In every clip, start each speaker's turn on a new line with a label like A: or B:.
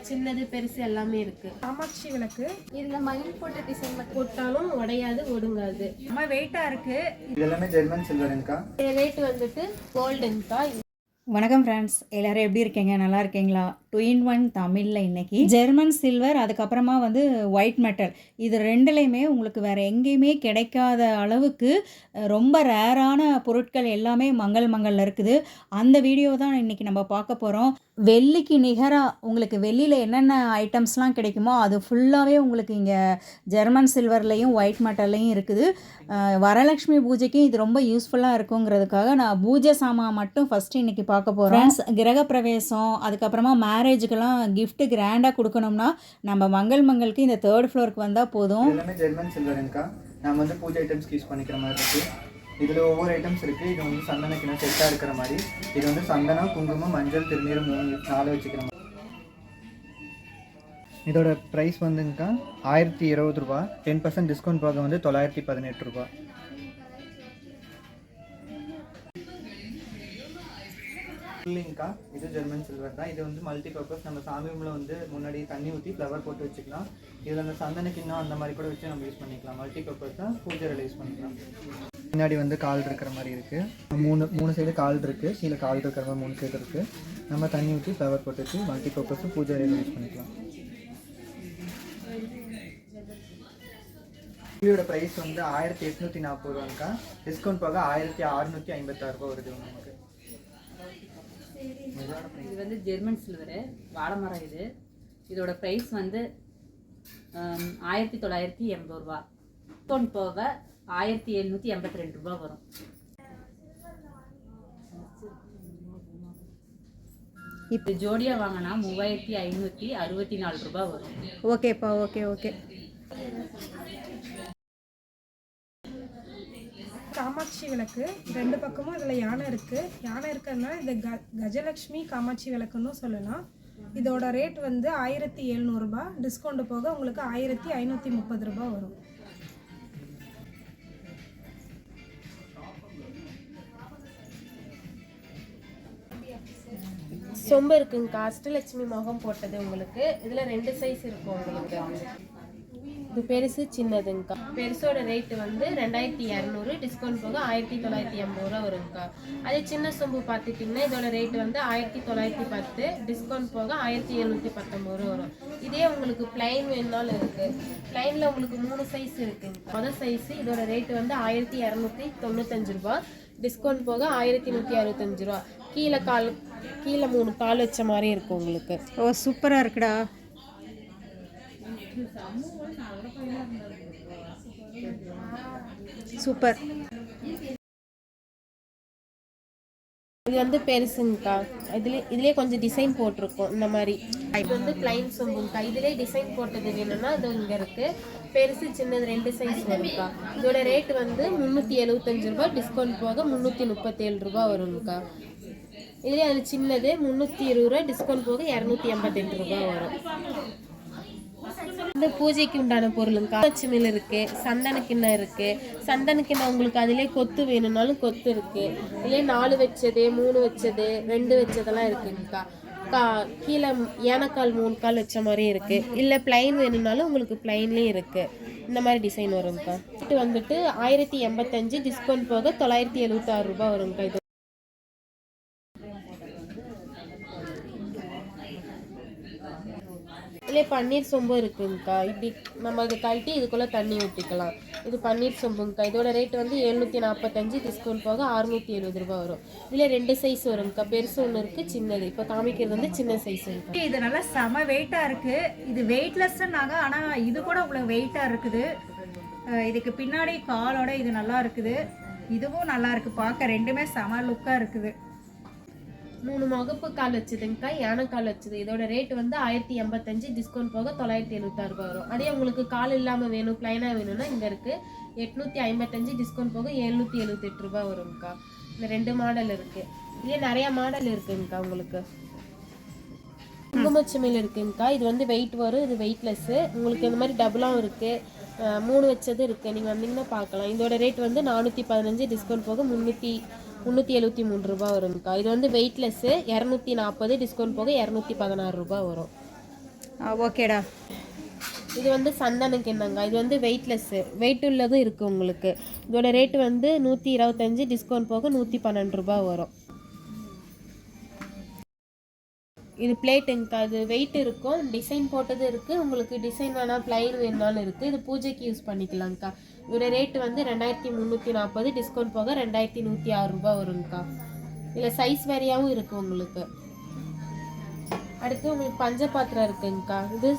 A: சின்னது பெருசு எல்லாமே இருக்கு.
B: காமாட்சி விளக்கு
A: இதுல மயில் போட்ட டிசைன் மட்டும் போட்டாலும் உடையாது, ஒடுங்காது.
B: ரொம்ப வெயிட்டா இருக்கு.
C: இது எல்லாமே ஜெர்மன் சில்வருங்கக்கா.
A: ரேட் வந்துட்டு கோல்டுங்கக்கா.
D: வணக்கம் ஃப்ரெண்ட்ஸ், எல்லோரும் எப்படி இருக்கீங்க? நல்லா இருக்கீங்களா? 2-in-1 தமிழில் இன்றைக்கி ஜெர்மன் சில்வர், அதுக்கப்புறமா வந்து ஒயிட் மெட்டல், இது ரெண்டுலேயுமே உங்களுக்கு வேறு எங்கேயுமே கிடைக்காத அளவுக்கு ரொம்ப ரேரான பொருட்கள் எல்லாமே மங்களில் இருக்குது. அந்த வீடியோ தான் இன்றைக்கி நம்ம பார்க்க போகிறோம். வெள்ளிக்கு நிகராக உங்களுக்கு வெள்ளியில் என்னென்ன ஐட்டம்ஸ்லாம் கிடைக்குமோ அது ஃபுல்லாகவே உங்களுக்கு இங்கே ஜெர்மன் சில்வர்லேயும் ஒயிட் மெட்டல்லையும் இருக்குது. வரலட்சுமி பூஜைக்கு இது ரொம்ப யூஸ்ஃபுல்லாக இருக்குங்கிறதுக்காக நான் பூஜை சாமான் மட்டும் ஃபஸ்ட்டு இன்றைக்கி பார்க்க போகிறோம். கிரகப்பிரவேசம், அதுக்கப்புறமா மேரேஜுக்கெல்லாம் கிஃப்ட்டு கிராண்டாக கொடுக்கணும்னா நம்ம மங்களுக்கு இந்த 3rd ஃப்ளோருக்கு வந்தால் போதும்.
C: எல்லாமே ஜெர்மன் சில்வருங்கக்கா. நம்ம வந்து பூஜை ஐட்டம்ஸ்க்கு யூஸ் பண்ணிக்கிற மாதிரி இருக்குது. இதில் ஒவ்வொரு ஐட்டம்ஸ் இருக்குது. இது வந்து சந்தன கிணறு செட்டாக இருக்கிற மாதிரி. இது வந்து சந்தனம், குங்குமம், மஞ்சள், திருநீர் 4 வச்சுக்கிற மாதிரி. இதோட ப்ரைஸ் வந்துங்கக்கா 1020 ரூபா. 10% டிஸ்கவுண்ட் போக வந்து 918 ரூபா. இல்லைங்கக்கா, இது ஜெர்மன் சில்வர் தான். இது வந்து மல்டி பர்பஸ். நம்ம சாமி ரூமில் வந்து முன்னாடி தண்ணி ஊற்றி ஃப்ளவர் போட்டு வச்சுக்கலாம். இதில் அந்த சந்தன கிண்ணம் அந்த மாதிரி கூட வச்சு நம்ம யூஸ் பண்ணிக்கலாம். மல்டி பர்பஸ் தான், பூஜையில் யூஸ் பண்ணிக்கலாம். முன்னாடி வந்து கால் இருக்கிற மாதிரி இருக்குது. மூணு சைடு கால் இருக்குது. கீழே கால் இருக்கிற மாதிரி 3 சைடு இருக்குது. நம்ம தண்ணி ஊற்றி ஃப்ளவர் போட்டு வச்சு மல்டி பர்பஸும் பூஜையில் யூஸ் பண்ணிக்கலாம். இதோட ப்ரைஸ் வந்து 1840 ரூபாங்கக்கா. டிஸ்கவுண்ட் போக 1656 ரூபா வருது நமக்கு.
E: இது வந்து ஜெர்மன் சில்வரு வாழை மரம். இதோட ப்ரைஸ் வந்து 1980 ரூபா. டிஸ்கவுண்ட் போக 1782 ரூபா வரும். இப்போ ஜோடியாக வாங்கினா 3564 ரூபா வரும்.
D: ஓகேப்பா, ஓகே.
B: காமாட்சி விளக்கு 2 பக்கமும் இதில் யானை இருக்குது. யானை இருக்கிறதுனால இந்த கஜலட்சுமி காமாட்சி விளக்குன்னு சொல்லலாம். இதோட ரேட் வந்து 1700 ரூபா. டிஸ்கவுண்ட் போக உங்களுக்கு 1530 ரூபா வரும்.
A: சொம்பு இருக்குங்கக்கா. அஷ்டலட்சுமி முகம் போட்டது உங்களுக்கு. இதில் 2 சைஸ் இருக்கும் உங்களுக்கு. இது பெருசு சின்னதுங்கக்கா. பெருசோட ரேட்டு வந்து 2200. டிஸ்கவுண்ட் போக 1980 ரூபா வருங்கக்கா. அதே சின்ன சொம்பு பார்த்துட்டிங்கன்னா இதோட ரேட்டு வந்து 1910. டிஸ்கவுண்ட் போக 1719 ரூபா வரும். இதே உங்களுக்கு பிளைன் வேணுனாலும் இருக்குது. பிளைனில் உங்களுக்கு 3 சைஸ் இருக்குங்க. மொதல் சைஸு இதோட ரேட்டு வந்து 1295 ரூபா. டிஸ்கவுண்ட் போக 1165 ரூபா. கீழே 3 கால் வச்ச மாதிரி இருக்கும் உங்களுக்கு.
D: ஓ, சூப்பராக இருக்குடா. சூப்பர்.
A: இது வந்து பெருசுங்கக்கா. இதுலேயே கொஞ்சம் டிசைன் போட்டிருக்கோம் இந்த மாதிரி. இது வந்து பிளைன் சொம்புங்கக்கா. இதுலேயே டிசைன் போட்டது வேணும்னா அது இங்கே இருக்குது. பெருசு சின்னது 2 சைஸ் வருங்கக்கா. இதோட ரேட்டு வந்து 375 ரூபா. டிஸ்கவுண்ட் போக 337 ரூபா வருங்கக்கா. இதுலேயே அது சின்னது 320 ரூபா. டிஸ்கவுண்ட் போக 288 ரூபா வரும். இந்த பூஜைக்கு உண்டான பொருளுங்க. லட்சுமியில் இருக்கு, சந்தன கிண்ணம் இருக்கு. சந்தன கிண்ணம் உங்களுக்கு அதிலே கொத்து வேணும்னாலும் கொத்து இருக்கு. இதுலேயே 4 வச்சது, 3 வச்சது, 2 வச்சதெல்லாம் இருக்குங்கக்கா. கீழே ஏனக்கால் 3 கால் வச்ச மாதிரி இருக்கு. இல்லை பிளைன் வேணும்னாலும் உங்களுக்கு பிளைன்லேயும் இருக்கு. இந்த மாதிரி டிசைன் வருங்கக்கா. இது வந்துட்டு 1085. டிஸ்கவுண்ட் போக 976 ரூபா வருங்கக்கா. இது இதுலேயே பன்னீர் சொம்பு இருக்குங்கக்கா. இப்படி நம்ம அதை கழட்டி இதுக்குள்ளே தண்ணி ஊற்றிக்கலாம். இது பன்னீர் சொம்புங்கக்கா. இதோட ரேட் வந்து 745. டிஸ்கவுண்ட் போக 670 ரூபா வரும். இதில் 2 சைஸ் வருங்கக்கா. பெருசு ஒன்று இருக்குது, சின்னது. இப்போ காமிக்கிறது வந்து சின்ன சைஸுங்கக்கா.
D: இது நல்லா செம வெயிட்டாக இருக்குது. இது வெயிட்லெஸ்ஸுன்னாங்க, ஆனால் இது கூட இவ்வளோ வெயிட்டாக இருக்குது. இதுக்கு பின்னாடி காலோட இது நல்லா இருக்குது. இதுவும் நல்லா இருக்குது பார்க்க. ரெண்டுமே செம லுக்காக இருக்குது.
A: 3 முகப்பு கால் வச்சுதுங்கக்கா. யானை கால் வச்சுது. இதோட ரேட் வந்து 1085. டிஸ்கவுண்ட் போக 976 ரூபா வரும். அதே உங்களுக்கு கால் இல்லாமல் வேணும், பிளைனாக வேணும்னா இங்கே இருக்குது 855. டிஸ்கவுண்ட் போக 778 ரூபா வரும்க்கா. இந்த 2 மாடல் இருக்குது. இதே நிறையா மாடல் இருக்குங்கக்கா. உங்களுக்கு குங்குமச்சிமையில் இருக்குங்கக்கா. இது வந்து வெயிட் வரும், இது வெயிட்லெஸ்ஸு. உங்களுக்கு இந்த மாதிரி டபுளாகவும் இருக்குது, 3 வச்சது இருக்குது. நீங்கள் வந்தீங்கன்னா பார்க்கலாம். இதோட ரேட் வந்து 415. டிஸ்கவுண்ட் போக 373 ரூபா வரும்க்கா. இது வந்து வெயிட்லெஸ்ஸு 240. டிஸ்கவுண்ட் போக 216 ரூபா வரும்.
D: ஓகேடா.
A: இது வந்து சந்தன கிண்ணங்க. இது வந்து வெயிட்லெஸ்ஸு, வெயிட் உள்ளதும் இருக்குது உங்களுக்கு. இதோட ரேட்டு வந்து 125, டிஸ்கவுண்ட் போக 112 ரூபா வரும். இது பிளேட்டுங்கக்கா. இது வெயிட் இருக்கும், டிசைன் போட்டது இருக்குது. உங்களுக்கு டிசைன் வேணால் ப்ளைன் வேணாலும் இருக்குது. இது பூஜைக்கு யூஸ் பண்ணிக்கலாங்க்கா. இதோட ரேட்டு வந்து 2340, டிஸ்கவுண்ட் போக 2106 ரூபா வருங்கக்கா. இதில் சைஸ் வேறையாகவும் இருக்குது உங்களுக்கு. அடுத்து உங்களுக்கு பஞ்ச பாத்திரம் இருக்குங்கக்கா. இது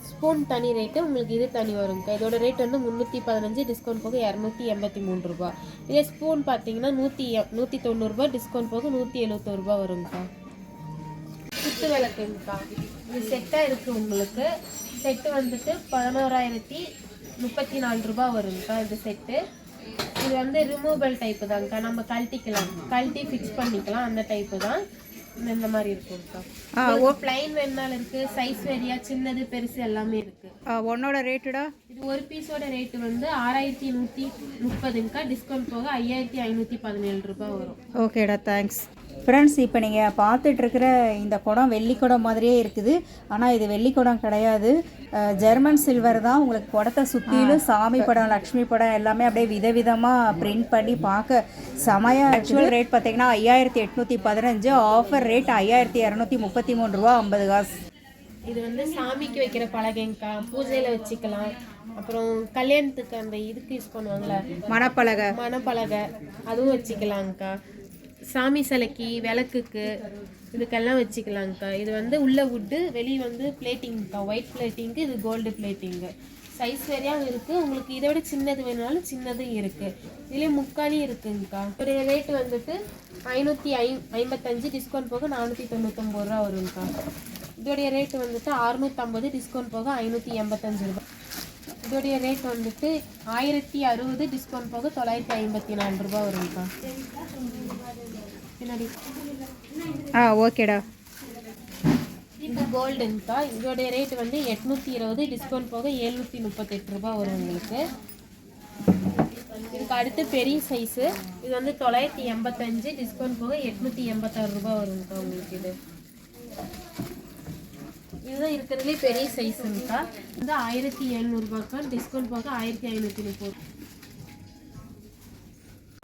A: ஸ்பூன் தனி ரேட்டு, உங்களுக்கு இது தனி வருங்கக்கா. இதோட ரேட் வந்து 315, டிஸ்கவுண்ட் போக 283 ரூபா. இதே ஸ்பூன் பார்த்தீங்கன்னா 190 ரூபா, டிஸ்கவுண்ட் போக 171 ரூபா வருங்கக்கா. குத்து விளக்குங்கக்கா. இது செட்டாக இருக்குது உங்களுக்கு. செட்டு வந்துட்டு 11,034 ரூபா வருங்கக்கா இது செட்டு. இது வந்து ரிமூவபிள் டைப்பு தாங்கக்கா. நம்ம கழட்டி ஃபிக்ஸ் பண்ணிக்கலாம், அந்த டைப்பு தான். இந்த மாதிரி இருக்குங்கக்கா. பிளைன் வேணாலும் இருக்குது, சைஸ் வேறியா, சின்னது பெருசு எல்லாமே இருக்குது.
D: உன்னோட ரேட்டுடா?
A: இது ஒரு பீஸோட ரேட்டு வந்து 6130ங்கக்கா. டிஸ்கவுண்ட் போக 5517 ரூபா வரும்.
D: ஓகேடா, தேங்க்ஸ். ஃப்ரெண்ட்ஸ், இப்போ நீங்கள் பார்த்துட்ருக்கிற இந்த குடம் வெள்ளி குடம் மாதிரியே இருக்குது. ஆனால் இது வெள்ளி குடம் கிடையாது, ஜெர்மன் சில்வர் தான். உங்களுக்கு குடத்தை சுற்றிலும் சாமி படம், லக்ஷ்மி படம் எல்லாமே அப்படியே விதவிதமாக பிரிண்ட் பண்ணி பார்க்க செமையாக. ஆக்சுவல் ரேட் பார்த்தீங்கன்னா 5815, ஆஃபர் ரேட் 5233 ரூபா 50 காசு.
A: இது வந்து சாமிக்கு வைக்கிற பலகைங்கக்கா. பூஜையில் வச்சுக்கலாம். அப்புறம் கல்யாணத்துக்கு அந்த இதுக்கு யூஸ் பண்ணுவாங்களே, மணப்பலகை, அதுவும் வச்சுக்கலாங்க்கா. சாமி சிலைக்கு, விளக்குக்கு, இதுக்கெல்லாம் வச்சுக்கலாங்க்கா. இது வந்து உள்ள வுட்டு, வெளியே வந்து பிளேட்டிங்க்கா. ஒயிட் பிளேட்டிங்கு, இது கோல்டு பிளேட்டிங்கு. சைஸ் வேறையாகவும் இருக்குது. உங்களுக்கு இதை விட சின்னது வேணுனாலும் சின்னதும் இருக்குது. இதுலேயே முக்காலி இருக்குங்கக்கா. இதோடைய ரேட்டு வந்துட்டு 555, டிஸ்கவுண்ட் போக 499 ரூபா வருங்கக்கா. இதோடைய ரேட்டு வந்துட்டு 650, டிஸ்கவுண்ட் போக 585 ரூபா. இதோடைய ரேட் வந்துட்டு 1060, டிஸ்கவுண்ட் போக 954 ரூபா வருங்கக்கா. பின்னாடி
D: ஓகேடா.
A: இது கோல்டுங்கக்கா. இதோடைய ரேட் வந்து 820, டிஸ்கவுண்ட் போக 738 ரூபா வரும் உங்களுக்கு. இதுக்கு அடுத்து பெரிய சைஸு. இது வந்து 985, டிஸ்கவுண்ட் போக 886 ரூபா வருங்கக்கா உங்களுக்கு. இதுதான் இருக்கிறதுலே பெரிய சைஸுங்கக்கா. இது 1700 ரூபாய்க்கா. டிஸ்கவுண்ட் போக 1530.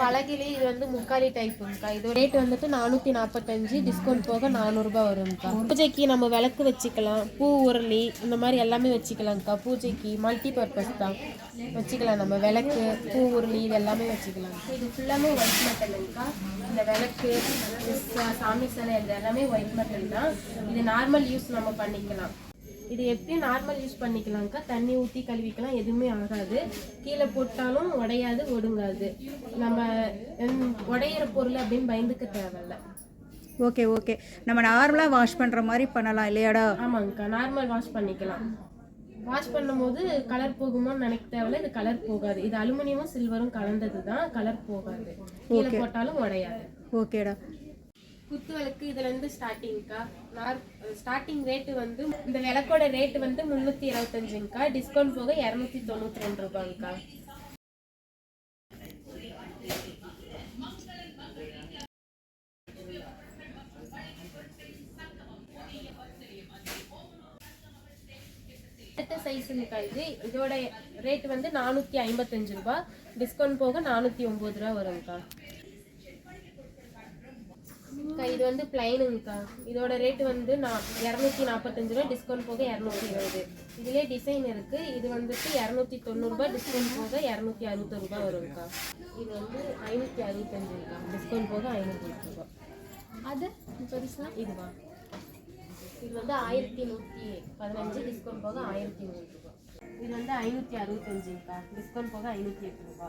A: பலகிலே இது வந்து முக்காலி டைப்புங்கக்கா. இதோட ரேட் வந்துட்டு 445, டிஸ்கவுண்ட் போக 400 ரூபாய் வருங்கக்கா. பூஜைக்கு நம்ம விளக்கு வச்சுக்கலாம், பூ உருளி இந்த மாதிரி எல்லாமே வச்சுக்கலாங்க்கா. பூஜைக்கு மல்டி பர்பஸ் தான் வச்சுக்கலாம். நம்ம விளக்கு, பூ உருளி இது எல்லாமே வச்சுக்கலாம். இது ஃபுல்லாமே ஒயிட் மெட்டலுங்கக்கா. இந்த விளக்கு, சாமி சிலை இது எல்லாமே ஒயிட் மெட்டல் தான். இது நார்மல் யூஸ் நம்ம பண்ணிக்கலாம். இது எப்பயும் நார்மல் யூஸ் பண்ணிக்கலாம்க்கா. தண்ணி ஊற்றி கழுவிக்கலாம், எதுவுமே ஆகாது. கீழே போட்டாலும் உடையாது, ஒடுங்காது. நம்ம உடையிற பொருள் அப்படின்னு பயந்துக்க தேவையில்ல.
D: ஓகே. நம்ம நார்மலாக வாஷ் பண்ணுற மாதிரி பண்ணலாம் இல்லையாடா?
A: ஆமாங்கக்கா, நார்மல் வாஷ் பண்ணிக்கலாம். வாஷ் பண்ணும்போது கலர் போகுமோன்னு நினைக்க தேவையில்ல. இது கலர் போகாது. இது அலுமினியமும் சில்வரும் கலந்தது தான், கலர் போகாது. கீழே போட்டாலும் உடையாது.
D: ஓகேடா.
A: குத்து விளக்கு இதுலேருந்து ஸ்டார்டிங்க்கா. ஸ்டார்டிங் ரேட்டு வந்து இந்த விளக்கோட ரேட்டு வந்து 325ங்கக்கா. டிஸ்கவுண்ட் போக 292 ரூபாய்க்கா. அடுத்த சைஸுங்கக்கா. இதோட ரேட் வந்து 455 ரூபாய். டிஸ்கவுண்ட் போக 409 ரூபா வருங்கக்கா. இது வந்து பிளைனுங்கக்கா. இதோட ரேட்டு வந்து 245 ரூபா. டிஸ்கவுண்ட் போக 220. இதுலேயே டிசைன் இருக்குது. இது வந்துட்டு 290 ரூபா. டிஸ்கவுண்ட் போக 260 ரூபா வருங்கக்கா. இது வந்து 565ங்கக்கா. டிஸ்கவுண்ட் போக 508 ரூபா. அது பெருசா இதுவா? இது வந்து 1115, டிஸ்கவுண்ட் போக 1003 ரூபா. இது வந்து 565ங்கக்கா. டிஸ்கவுண்ட் போக 508 ரூபா.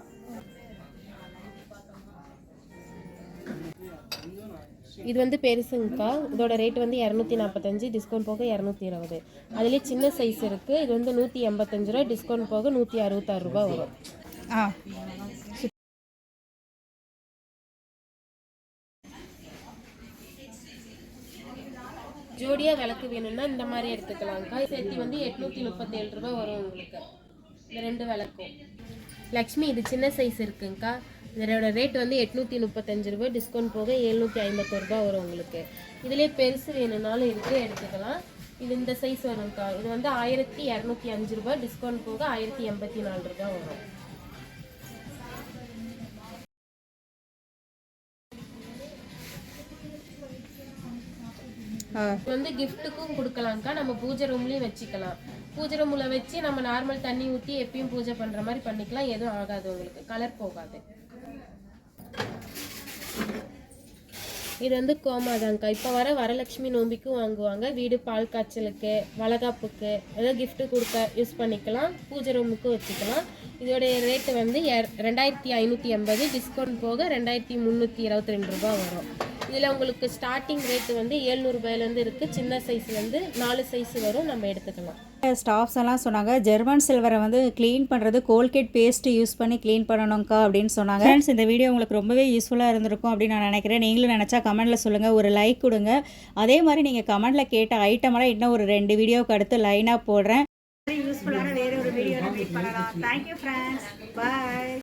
A: இது வந்து பெருசுங்கக்கா. இதோட ரேட் வந்து 245, டிஸ்கவுண்ட் போக 220. அதுலேயே சின்ன சைஸ் இருக்குது. இது வந்து 185 ரூபா. டிஸ்கவுண்ட் போக 166 ரூபா வரும். ஜோடியாக விளக்கு வேணும்னா இந்த மாதிரி எடுத்துக்கலாம்க்கா. சேர்த்தி வந்து 837 ரூபா வரும் உங்களுக்கு இந்த ரெண்டு விளக்கும். லக்ஷ்மி இது சின்ன சைஸ் இருக்குங்கக்கா. இதோட ரேட் வந்து 835 ரூபா. டிஸ்கவுண்ட் போக 751 ரூபா வரும் உங்களுக்கு. இதுலேயே பெருசு வேணும்னாலும் இருக்குது, எடுத்துக்கலாம். இது இந்த சைஸ் வரும்க்கா. இது வந்து 1205 ரூபாய், டிஸ்கவுண்ட் போக 1084 ரூபாய் வரும். இது வந்து கிஃப்ட்டுக்கும் கொடுக்கலாம்க்கா, நம்ம பூஜை ரூம்லேயும் வச்சுக்கலாம். பூஜை ரூமில் வச்சு நம்ம நார்மல் தண்ணி ஊற்றி எப்பயும் பூஜை பண்ணுற மாதிரி பண்ணிக்கலாம். எதுவும் ஆகாது, உங்களுக்கு கலர் போகாது. இது வந்து கோமாதாங்க்கா. இப்போ வரலட்சுமி நோம்பிக்கும் வாங்குவாங்க. வீடு பால் காய்ச்சலுக்கு, வளகாப்புக்கு, ஏதோ கிஃப்ட்டு கொடுக்க யூஸ் பண்ணிக்கலாம். பூஜை ரூமுக்கும் வச்சுக்கலாம். இதோடைய ரேட்டு வந்து 2580, டிஸ்கவுண்ட் போக 2322 ரூபாய் வரும். இதில் உங்களுக்கு ஸ்டார்டிங் ரேட்டு வந்து 700 ரூபாயிலேருந்து இருக்குது. சின்ன சைஸ்லேருந்து 4 சைஸ் வரும், நம்ம எடுத்துக்கலாம்.
D: ஸ்டாஃப்ஸ் எல்லாம் சொன்னாங்க ஜெர்மன் சில்வரை வந்து க்ளீன் பண்ணுறது கோல்கேட் பேஸ்ட் யூஸ் பண்ணி க்ளீன் பண்ணணும்க்கா அப்படின்னு சொன்னாங்க. ஃப்ரெண்ட்ஸ், இந்த வீடியோ உங்களுக்கு ரொம்பவே யூஸ்ஃபுல்லாக இருந்திருக்கும் அப்படின்னு நான் நினைக்கிறேன். நீங்களும் நினச்சா கமெண்ட்டில் சொல்லுங்கள், ஒரு லைக் கொடுங்க. அதே மாதிரி நீங்கள் கமெண்ட்டில் கேட்ட ஐட்டமெல்லாம் இன்னும் ஒரு 2 வீடியோவுக்கு அடுத்து லைனாக போடுறேன். யூஸ்ஃபுல்லான வேறு ஒரு வீடியோவில் மீட் பண்ணலாம். தேங்க்யூ ஃப்ரெண்ட்ஸ், பாய்.